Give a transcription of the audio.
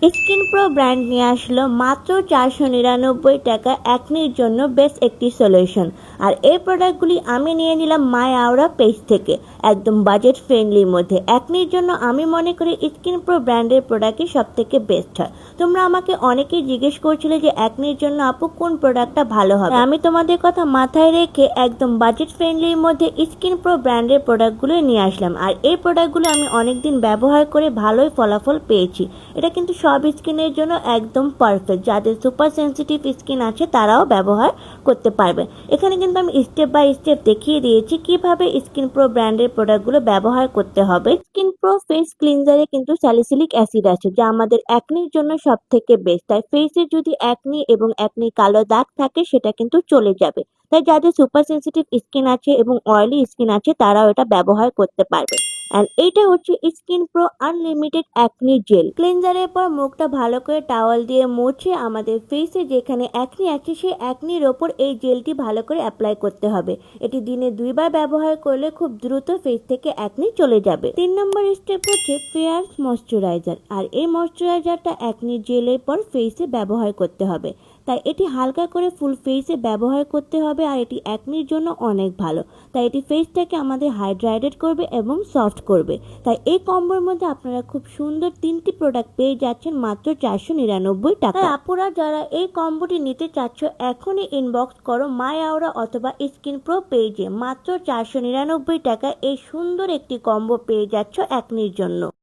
Skin pro brand নিয়ে আসলো মাত্র 499 টাকা অ্যাকনির জন্য বেস্ট একটি সলিউশন। আর এই প্রোডাক্টগুলি আমি নিয়ে নিলাম মাই আওরা পেজ থেকে, একদম বাজেট ফ্রেন্ডলির মধ্যে। অ্যাকনির জন্য আমি মনে করি স্কিন প্রো ব্র্যান্ডের প্রোডাক্টই সব থেকে বেস্ট হয়। তোমরা আমাকে অনেকেই জিজ্ঞেস করছিলে যে অ্যাকনির জন্য আপু কোন প্রোডাক্টটা ভালো হবে। আমি তোমাদের কথা মাথায় রেখে একদম বাজেট ফ্রেন্ডলির মধ্যে স্কিন প্রো ব্র্যান্ডের প্রোডাক্টগুলো নিয়ে আসলাম। আর এই প্রোডাক্টগুলো আমি অনেকদিন ব্যবহার করে ভালোই ফলাফল পেয়েছি। এটা কিন্তু সব স্কিনের জন্য একদম পারফেক্ট। যাদের সুপার সেনসিটিভ স্কিন আছে তারাও ব্যবহার করতে পারবে। এখানে কিন্তু আমি স্টেপ বাই স্টেপ দেখিয়ে দিয়েছি কিভাবে স্কিন প্রো ব্র্যান্ডের প্রোডাক্টগুলো ব্যবহার করতে হবে। স্কিন প্রো ফেস ক্লিনজারে কিন্তু স্যালিসিলিক অ্যাসিড আছে, যা আমাদের অ্যাকনির জন্য সব থেকে বেস্ট। তাই ফেসে যদি অ্যাকনি এবং অ্যাকনি কালো দাগ থাকে সেটা কিন্তু চলে যাবে। তাই যাদের সুপার সেনসিটিভ স্কিন আছে এবং অয়েলি স্কিন আছে তারাও এটা ব্যবহার করতে পারবে। এন্ড এইটা হচ্ছে skin pro unlimited acne gel. ক্লিনজারের পর মুখটা ভালো করে টাওয়াল দিয়ে মুছে আমাদের ফেসে যেখানে অ্যাকনি আছে সেই অ্যাকনির ওপর এই জেলটি ভালো করে অ্যাপ্লাই করতে হবে। এটি দিনে 2বার ব্যবহার করলে খুব দ্রুত ফেস থেকে অ্যাকনি চলে যাবে। 3 নম্বর স্টেপ হচ্ছে ফেয়ার্স ময়শ্চারাইজার। আর এই ময়শ্চারাইজারটা অ্যাকনি জেলের পর ফেসে ব্যবহার করতে হবে। তাই এটি হালকা করে ফুল ফেসে ব্যবহার করতে হবে। আর এটি অ্যাকনির জন্য অনেক ভালো। তাই এটি ফেসটাকে আমাদের হাইড্রেটেড করবে এবং সফট করবে। তাই এই কম্বোর মধ্যে আপনারা খুব সুন্দর 3টি প্রোডাক্ট পেয়ে যাচ্ছেন মাত্র 499 টাকা। তাই আপুরা যারা এই কম্বোটি নিতে চাচ্ছ এখনই ইনবক্স করো মাই আওরা অথবা স্কিন প্রো পেজে। মাত্র 499 টাকা এই সুন্দর একটি কম্বো পেয়ে যাচ্ছ অ্যাকনির জন্য।